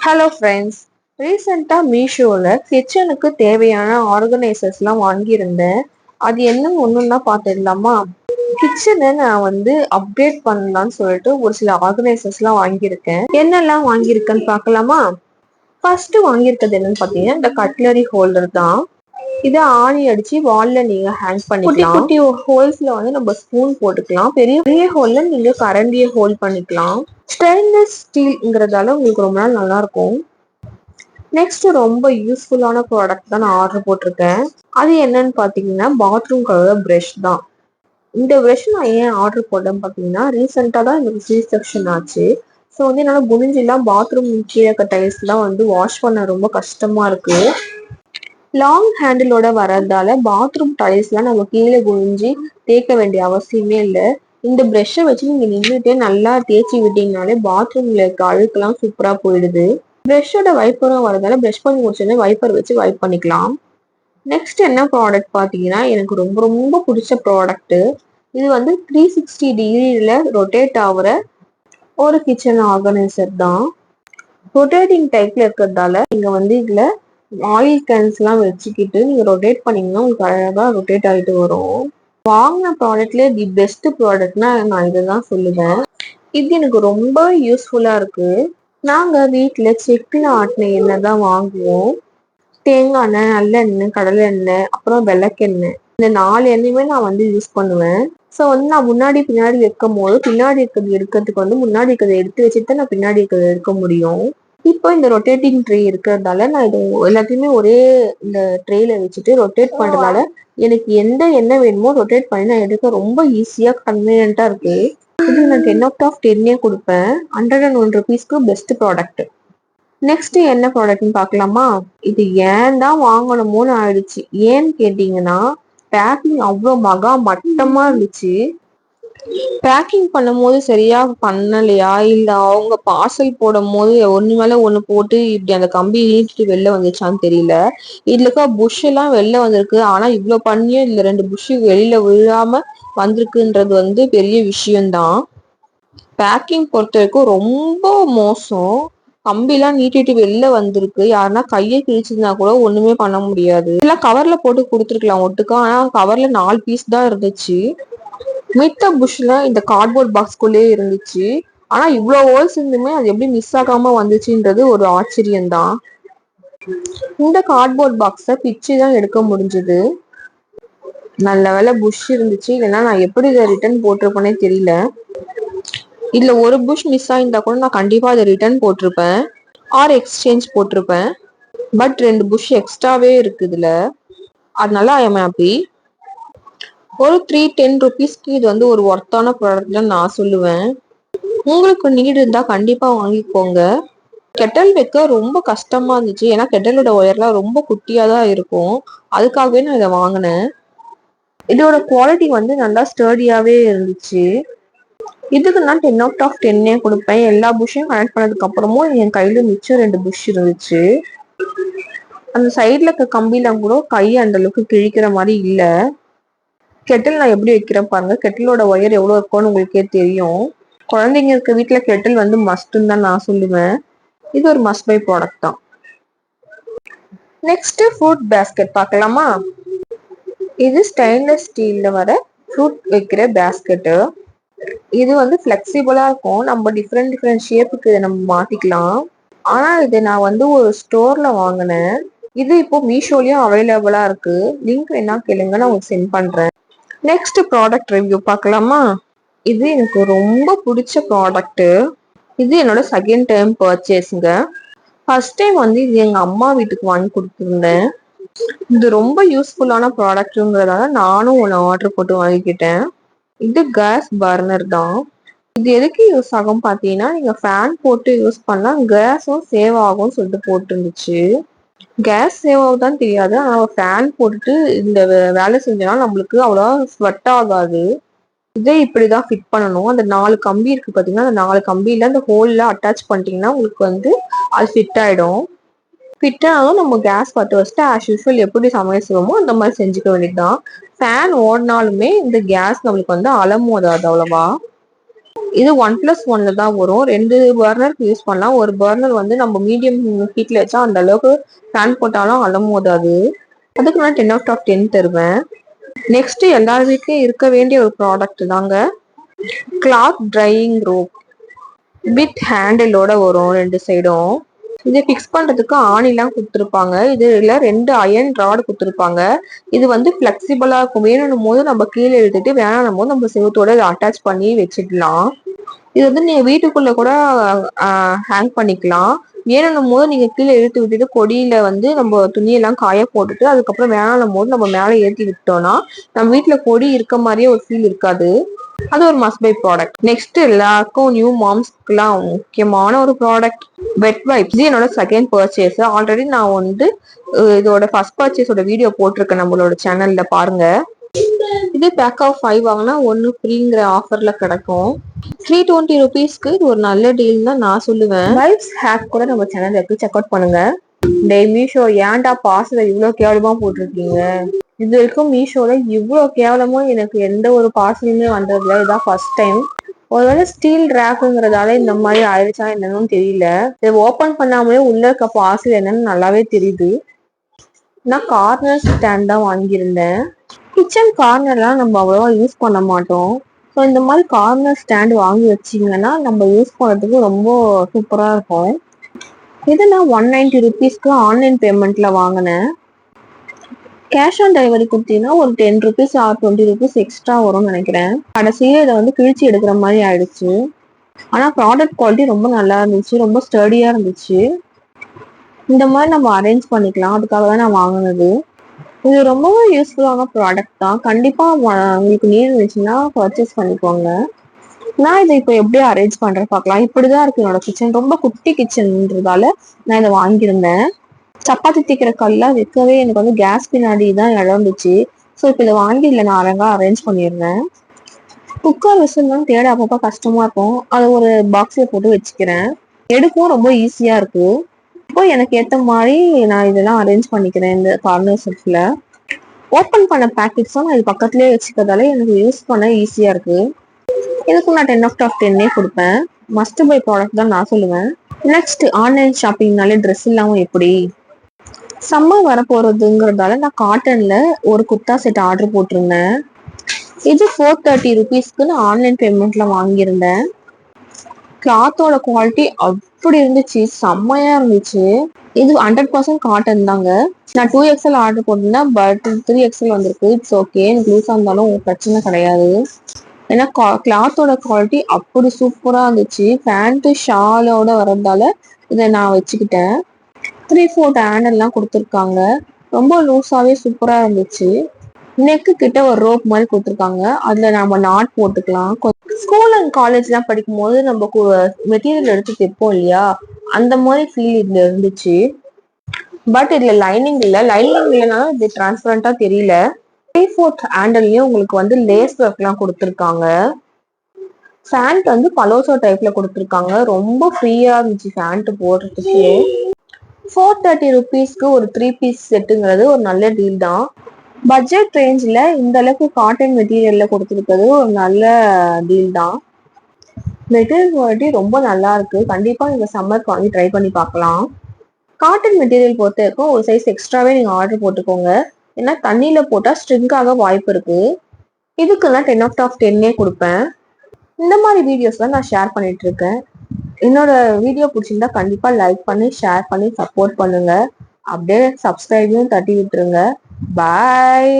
Hello friends, ரீசெண்டாக மீஷோவில் கிச்சனுக்கு தேவையான ஆர்கனைசர்ஸ்லாம் வாங்கியிருந்தேன். அது என்னன்னு ஒன்றுன்னா பார்த்துடலாமா? கிச்சனை நான் அப்டேட் பண்ணலான்னு சொல்லிட்டு ஒரு சில ஆர்கனைசர்ஸ்லாம் வாங்கியிருக்கேன். என்னெல்லாம் வாங்கியிருக்கேன்னு பார்க்கலாமா? ஃபர்ஸ்ட் வாங்கியிருக்கிறது என்னன்னு பார்த்தீங்கன்னா, இந்த கட்லரி ஹோல்டர் தான். இதை ஆணி அடிச்சு வால்ல நீங்க ஹேங் பண்ணிக்கலாம். குட்டி குட்டி ஹோல்ஸ்ல நம்ம ஸ்பூன் போட்டுக்கலாம். பெரிய பெரிய ஹோல்ல நீங்க கரண்டியை ஹோல்ட் பண்ணிக்கலாம். ஸ்டெயின்லெஸ் ஸ்டீல்ங்கிறதால உங்களுக்கு ரொம்ப நாள் நல்லா இருக்கும். நெக்ஸ்ட் ரொம்ப யூஸ்ஃபுல்லான ப்ராடக்ட் தான் நான் ஆர்டர் போட்டிருக்கேன். அது என்னன்னு பாத்தீங்கன்னா, பாத்ரூம் கழுவ பிரஷ் தான். இந்த பிரஷ் நான் ஏன் ஆர்டர் போட்டேன்னு பாத்தீங்கன்னா, ரீசெண்டா தான் எனக்கு சி செக்ஷன் ஆச்சு. ஸோ என்னால குனிஞ்செல்லாம் பாத்ரூம் கீழே டைல்ஸ் எல்லாம் வாஷ் பண்ண ரொம்ப கஷ்டமா இருக்கு. லாங் ஹேண்டிலோட வர்றதால பாத்ரூம் டைல்ஸ்லாம் நம்ம கீழே குனிஞ்சு தேய்க்க வேண்டிய அவசியமே இல்லை. இந்த ப்ரெஷ்ஷை வச்சு நீங்க நின்றுட்டே நல்லா தேய்ச்சி விட்டீங்கனாலே பாத்ரூம்ல இருக்க அழுக்கெல்லாம் சூப்பரா போயிடுது. ப்ரெஷ்ஷோட வைப்பரும் வரதால ப்ரெஷ் பண்ணி முடிச்சோடனே வைப்பர் வச்சு வைப் பண்ணிக்கலாம். நெக்ஸ்ட் என்ன ப்ராடக்ட் பார்த்தீங்கன்னா, எனக்கு ரொம்ப ரொம்ப பிடிச்ச ப்ராடக்ட். இது 360 டிகிரியில ரொட்டேட் ஆகுற ஒரு கிச்சன் ஆர்கனைசர் தான். ரொட்டேட்டிங் டைப்ல இருக்கிறதால நீங்க இதுல ஆயில் கேன்ஸ் எல்லாம் வச்சுக்கிட்டு நீங்க ரொட்டேட் பண்ணீங்கன்னா உங்களுக்கு அழகா ரொட்டேட் ஆகிட்டு வரும். வாங்கின ப்ராடக்ட்லேயே தி பெஸ்ட் ப்ராடக்ட்னா நான் இதுதான் சொல்லுவேன். இது எனக்கு ரொம்ப யூஸ்ஃபுல்லா இருக்கு. நாங்க வீட்டுல செக்குல ஆட்டின எண்ணெய் தான் வாங்குவோம். தேங்காய் எண்ணெய், நல்லெண்ணெய், கடலை எண்ணெய், அப்புறம் விளக்கெண்ணெய், இந்த 4 எண்ணெயுமே நான் யூஸ் பண்ணுவேன். ஸோ நான் முன்னாடி பின்னாடி வைக்கும் போது பின்னாடி இருக்கிறது எடுக்கிறதுக்கு முன்னாடி இருக்கிறத எடுத்து வச்சுட்டு நான் பின்னாடி இருக்கிறத எடுக்க முடியும். இப்போ இந்த ரொட்டேட்டிங் ட்ரே இருக்கிறதால நான் இது எல்லாத்தையுமே ஒரே இந்த ட்ரேல வச்சுட்டு ரொட்டேட் பண்றதால எனக்கு எந்த எண்ணெய் வேணுமோ ரொட்டேட் பண்ணி நான் எடுக்க ரொம்ப ஈஸியா கன்வீனியன்ட்டா இருக்கு. இது நான் 10/10 கொடுப்பேன். 101 rupeesக்கு பெஸ்ட் ப்ராடக்ட். நெக்ஸ்ட் என்ன ப்ராடக்ட்னு பார்க்கலாமா? இது ஏன் தான் வாங்கணுமோன்னு ஆயிடுச்சு. ஏன்னு கேட்டீங்கன்னா, பேக்கிங் அவ்வளோ மட்டமா இருந்துச்சு. பேக்கிங் பண்ணும் போது சரியா பண்ணலையா, இல்ல அவங்க பார்சல் போடும் போது ஒண்ணு மேல ஒண்ணு போட்டு இப்படி அந்த கம்பி இழுத்துட்டு வெளில வந்துச்சான்னு தெரியல. இதுல இருக்க புஷ் எல்லாம் வெளில வந்திருக்கு. ஆனா இவ்வளவு பண்ணியும் இதுல 2 புஷ் வெளியில விழாம வந்திருக்குன்றது பெரிய விஷயம்தான். பேக்கிங் பொறுத்த வரைக்கும் ரொம்ப மோசம். கம்பிலாம் நீட்டிட்டு வெளில வந்திருக்கு. யாருன்னா கையை கிழிச்சிருந்தா கூட ஒண்ணுமே பண்ண முடியாது. எல்லாம் கவர்ல போட்டு கொடுத்துருக்கலாம் ஒட்டுக்கா. ஆனா கவர்ல 4 பீஸ் தான் இருந்துச்சு. மித்த புஷ்ல இந்த கார்ட்போர்ட் பாக்ஸ்குள்ளேயே இருந்துச்சு. ஆனா இவ்வளவு ஹோல்ஸ் இருந்துமே அது எப்படி மிஸ் ஆகாம வந்துச்சுன்றது ஒரு ஆச்சரியம்தான். இந்த கார்ட்போர்ட் பாக்ஸ பிச்சு தான் எடுக்க முடிஞ்சது. நல்ல வேலை புஷ் இருந்துச்சு. இல்லைன்னா நான் எப்படி இதை ரிட்டர்ன் போட்டிருப்பேனே தெரியல. இதுல ஒரு புஷ் மிஸ் ஆயிருந்தா கூட நான் கண்டிப்பா அதை ரிட்டர்ன் போட்டிருப்பேன் ஆர் எக்ஸ்சேஞ்ச் போட்டிருப்பேன். பட் 2 புஷ் எக்ஸ்ட்ராவே இருக்கு இதுல. அதனால ஐ எம் ஹாப்பி. ஒரு 310 rupeesக்கு இது ஒரு ஒர்த்தான ப்ராடக்ட் தான் நான் சொல்லுவேன். உங்களுக்கு நீடு இருந்தா கண்டிப்பா வாங்கிக்கோங்க. கெட்டல் வைக்க ரொம்ப கஷ்டமா இருந்துச்சு. ஏன்னா கெட்டலோட ஒயர்லாம் ரொம்ப குட்டியா தான் இருக்கும். அதுக்காகவே நான் இதை வாங்கினேன். இதோட குவாலிட்டி நல்லா ஸ்டர்டியாவே இருந்துச்சு. இதுக்கு நான் 10/10 கொடுப்பேன். எல்லா புஷ்ஷையும் கனெக்ட் பண்ணதுக்கு அப்புறமும் என் கையில மிச்சம் 2 புஷ் இருந்துச்சு. அந்த சைட்ல இருக்க கம்பிலாம் கூட கை அந்த அளவுக்கு கிழிக்கிற மாதிரி இல்ல. கெட்டில் நான் எப்படி வைக்கிறேன் பாருங்க. கெட்டிலோட ஒயர் எவ்வளவு இருக்கும்னு உங்களுக்கே தெரியும். குழந்தைங்க இருக்க வீட்டுல கெட்டில் மஸ்ட்ன்னு தான் நான் சொல்லுவேன். இது ஒரு மஸ்ட் பை ப்ராடக்ட் தான். நெக்ஸ்ட் ஃப்ரூட் பேஸ்கெட் பார்க்கலாமா? இது ஸ்டெயின்லெஸ் ஸ்டீல்ல வர ஃப்ரூட் வைக்கிற பேஸ்கெட்டு. இது ஃபிளெக்சிபிளா இருக்கும். நம்ம டிஃப்ரெண்ட் ஷேப்புக்கு இதை நம்ம மாத்திக்கலாம். ஆனா இது நான் ஒரு ஸ்டோர்ல வாங்கினேன். இது இப்போ மீஷோலயும் அவைலபிளா இருக்கு. லிங்க் என்ன கேளுங்க, நான் உங்களுக்கு சென்ட் பண்றேன். நெக்ஸ்ட் ப்ராடக்ட் ரிவ்யூ பார்க்கலாமா? இது எனக்கு ரொம்ப பிடிச்ச ப்ராடக்ட். இது என்னோட செகண்ட் டைம் பர்ச்சேஸ்ங்க. ஃபர்ஸ்ட் டைம் இது எங்க அம்மா வீட்டுக்கு வாங்கி கொடுத்துருந்தேன். இது ரொம்ப யூஸ்ஃபுல்லான ப்ராடக்ட்ங்கிறதால நானும் ஒன்று ஆர்டர் போட்டு வாங்கிக்கிட்டேன். இது கேஸ் பர்னர் தான். இது எதுக்கு யூஸ் ஆகும் பார்த்தீங்கன்னா, நீங்க ஃபேன் போட்டு யூஸ் பண்ணா கேஸும் சேவ் ஆகும்னு சொல்லிட்டு போட்டு இருந்துச்சு. கேஸ் சேவ் ஆகுதான்னு தெரியாது. ஆனா ஃபேன் போட்டுட்டு இந்த வேலை செஞ்சோம்னா நம்மளுக்கு அவ்வளோ ஸ்வெட் ஆகாது. இதே இப்படிதான் ஃபிட் பண்ணணும். அந்த 4 கம்பி இருக்கு பாத்தீங்கன்னா, அந்த 4 கம்பியில அந்த ஹோல்ல அட்டாச் பண்ணிட்டீங்கன்னா உங்களுக்கு அது ஃபிட் ஆயிடும். ஃபிட் ஆனாலும் நம்ம கேஸ் பற்ற வச்சுட்டு ஆஸ் யூஸ்வல் எப்படி சமையல் செய்வோமோ அந்த மாதிரி செஞ்சுக்க வேண்டியதுதான். ஃபேன் ஓடினாலுமே இந்த கேஸ் நம்மளுக்கு அலமோதாது அவ்வளவா. இது 1+1 தான் வரும். 2 பர்னருக்கு யூஸ் பண்ணலாம். ஒரு பர்னர் வந்து நம்ம மீடியம் ஹீட்ல வச்சா அந்த அளவுக்கு ஃபேன் போட்டாலும் அலமோதாது. அதுக்கு நான் 10/10 தருவேன். நெக்ஸ்ட் எல்லார் வீட்லயும் இருக்க வேண்டிய ஒரு ப்ராடக்ட் தாங்க, கிளாத் ட்ரையிங் ரோப். வித் ஹேண்டிலோட வரும் 2 சைடும். இதை பிக்ஸ் பண்றதுக்கு ஆணிலாம் கொடுத்துருப்பாங்க. இதுல 2 அயன் ராட் கொடுத்துருப்பாங்க. இது வந்து பிளெக்சிபிளா இருக்கும். வேணும் போது நம்ம கீழே இழுத்துட்டு, வேணாம் போது நம்ம செவத்தோட அட்டாச் பண்ணி வச்சிடலாம். இது வந்து நீங்க வீட்டுக்குள்ள கூட ஹேங் பண்ணிக்கலாம். வேணும் போது நீங்க கீழே இழுத்து விட்டுட்டு கொடியில வந்து நம்ம துணியெல்லாம் காய போட்டுட்டு அதுக்கப்புறம் வேணாம் போது நம்ம மேலே ஏற்றி விட்டோம்னா நம்ம வீட்டுல கொடி இருக்க மாதிரியே ஒரு ஃபீல் இருக்காது. அது ஒரு மஸ்ட் பை ப்ராடக்ட். நெக்ஸ்ட் எல்லாருக்கும் நியூ மாம்ஸ்க்குலாம் முக்கியமான ஒரு ப்ராடக்ட், வெட் வைப்ஸ். இது என்னோட செகண்ட் பர்ச்சேஸ். ஆல்ரெடி நான் வந்து இதோட ஃபர்ஸ்ட் பர்ச்சேஸோட வீடியோ போட்டிருக்கேன் நம்மளோட சேனல்ல, பாருங்க. இது பேக் ஆஃப் 5 வாங்கினா 1 ஃப்ரீங்கிற ஆஃபர்ல கிடைக்கும். 320 ருபீஸ்க்கு இது ஒரு நல்ல டீல் தான் நான் சொல்லுவேன். வைப்ஸ் ஹேக் கூட நம்ம சேனல்ல இருக்கு, செக் அவுட் பண்ணுங்க. டே மீஷோ, ஏன்டா பார்சலை இவ்வளவு கேவலமா போட்டிருக்கீங்க? இது வரைக்கும் மீஷோல இவ்வளவு கேவலமா எனக்கு எந்த ஒரு பார்சலுமே வந்ததில்ல. இதான் ஃபர்ஸ்ட் டைம். ஒருவேளை ஸ்டீல் ரேக்குங்கிறதால இந்த மாதிரி ஆயிடுச்சா என்னன்னு தெரியல. இதை ஓபன் பண்ணாமலே உள்ள இருக்க பார்சல் என்னன்னு நல்லாவே தெரியுது. நான் கார்னர் ஸ்டாண்ட் தான் வாங்கியிருந்தேன். கிச்சன் கார்னர்லாம் நம்ம அவ்வளவா யூஸ் பண்ண மாட்டோம். ஸோ இந்த மாதிரி கார்னர் ஸ்டாண்ட் வாங்கி வச்சிங்கன்னா நம்ம யூஸ் பண்ணுறதுக்கு ரொம்ப சூப்பராக இருக்கும். இது நான் 190 ருபீஸ்க்கு ஆன்லைன் பேமெண்ட்ல வாங்கினேன். கேஷ் ஆன் டெலிவரி கொடுத்தீங்கன்னா ஒரு 10 ருபீஸ் ஆர் 20 ருபீஸ் எக்ஸ்ட்ரா வரும்னு நினைக்கிறேன். கடைசியில இதை வந்து கிழிச்சு எடுக்கிற மாதிரி ஆயிடுச்சு. ஆனா ப்ராடக்ட் குவாலிட்டி ரொம்ப நல்லா இருந்துச்சு, ரொம்ப ஸ்டடியா இருந்துச்சு. இந்த மாதிரி நம்ம அரேஞ்ச் பண்ணிக்கலாம், அதுக்காக தான் நான் வாங்கினது. இது ரொம்பவே யூஸ்ஃபுல்லான ப்ராடக்ட் தான். கண்டிப்பா உங்களுக்கு நீட் இருந்துச்சுன்னா பர்ச்சேஸ் பண்ணிக்கோங்க. நான் இதை இப்போ எப்படி அரேஞ்ச் பண்றேன் பார்க்கலாம். இப்படிதான் இருக்கு என்னோட கிச்சன். ரொம்ப குட்டி கிச்சன்ன்றதால நான் இதை வாங்கியிருந்தேன். சப்பாத்தி தேய்க்கிற கல்லாம் வைக்கவே எனக்கு வந்து கேஸ் பின்னாடி தான் இடம் இருந்துச்சு. ஸோ இப்போ இதை வாங்கி இல்லை நான் அழகா அரேஞ்ச் பண்ணிடுறேன். குக்கர் விசில்லாம் தேட அப்பப்போ கஷ்டமா இருக்கும். அதை ஒரு பாக்ஸ்ல போட்டு வச்சுக்கிறேன். எடுக்கவும் ரொம்ப ஈஸியா இருக்கு. இப்போ எனக்கு ஏற்ற மாதிரி நான் இதெல்லாம் அரேஞ்ச் பண்ணிக்கிறேன். இந்த கார்னர் செட்ல ஓப்பன் பண்ண பேக்கெட்ஸும் நான் இது பக்கத்துலேயே வச்சுக்கிறதால எனக்கு யூஸ் பண்ண ஈஸியா இருக்கு. இதுக்கு நான் 10/10 கொடுப்பேன். மஸ்ட் பை ப்ராடக்ட் தான் நான் சொல்லுவேன். நெக்ஸ்ட், ஆன்லைன் ஷாப்பிங்னாலே ட்ரெஸ் இல்லாமல் எப்படி? சம்மர் வர போறதுங்கிறதால நான் காட்டன்ல ஒரு குர்தா செட் ஆர்டர் போட்டிருந்தேன். இது 430 ருபீஸ்க்கு நான் ஆன்லைன் பேமெண்ட்ல வாங்கியிருந்தேன். கிளாத்தோட குவாலிட்டி அப்படி இருந்துச்சு, செம்மையா இருந்துச்சு. இது 100% காட்டன் தாங்க. நான் 2XL ஆர்டர் போட்டிருந்தேன், பட் 3XL வந்திருக்கு. இட்ஸ் ஓகே, எனக்கு லூஸா இருந்தாலும் பிரச்சனை கிடையாது. ஏன்னா கிளாத்தோட குவாலிட்டி அப்படி சூப்பரா இருந்துச்சு. பேண்ட் ஷாலோட வர்றதால இதை நான் வச்சுக்கிட்டேன். 3/4 ஹேண்டல்லாம் கொடுத்துருக்காங்க. ரொம்ப லூஸாவே சூப்பரா இருந்துச்சு. நெக்கு கிட்ட ஒரு ரோப் மாதிரி கொடுத்துருக்காங்க. அதுல நம்ம நாட் போட்டுக்கலாம். ஸ்கூல் அண்ட் காலேஜ் எல்லாம் படிக்கும் போது நம்ம மெட்டீரியல் எடுத்து தைப்போம் இல்லையா, அந்த மாதிரி ஃபீல் இதுல இருந்துச்சு. பட் இதுல லைனிங் இல்ல. லைனிங் இல்லைனாலும் இது டிரான்ஸ்பரண்டா தெரியல. 3/4 ஹேண்டல்லையும் உங்களுக்கு வந்து லேஸ் ஒர்க் எல்லாம் கொடுத்துருக்காங்க. ஃபேண்ட் வந்து பலோசோ டைப்ல கொடுத்துருக்காங்க. ரொம்ப ஃப்ரீயா இருந்துச்சு ஃபேண்ட் போடுறதுக்கு. 430 ருபீஸ்க்கு ஒரு 3 பீஸ் செட்டுங்கிறது ஒரு நல்ல டீல் தான். பட்ஜெட் ரேஞ்சில் இந்த அளவுக்கு காட்டன் மெட்டீரியல்ல கொடுத்துருக்கிறது ஒரு நல்ல டீல் தான். மெட்டீரியல் குவாலிட்டி ரொம்ப நல்லா இருக்கு. கண்டிப்பா நீங்க சம்மருக்கு வாங்கி ட்ரை பண்ணி பார்க்கலாம். காட்டன் மெட்டீரியல் பொறுத்த வரைக்கும் ஒரு சைஸ் எக்ஸ்ட்ராவே நீங்க ஆர்டர் போட்டுக்கோங்க. ஏன்னா தண்ணியில போட்டா ஸ்ட்ரிங்க் ஆக வாய்ப்பு இருக்கு. இதுக்கு நான் 10/10 கொடுப்பேன். இந்த மாதிரி வீடியோஸ் தான் நான் ஷேர் பண்ணிட்டு இருக்கேன். என்னோட வீடியோ பிடிச்சிருந்தா கண்டிப்பா லைக் பண்ணி ஷேர் பண்ணி சப்போர்ட் பண்ணுங்க. அப்படியே சப்ஸ்கிரைபையும் தட்டி விட்டுருங்க. பாய்.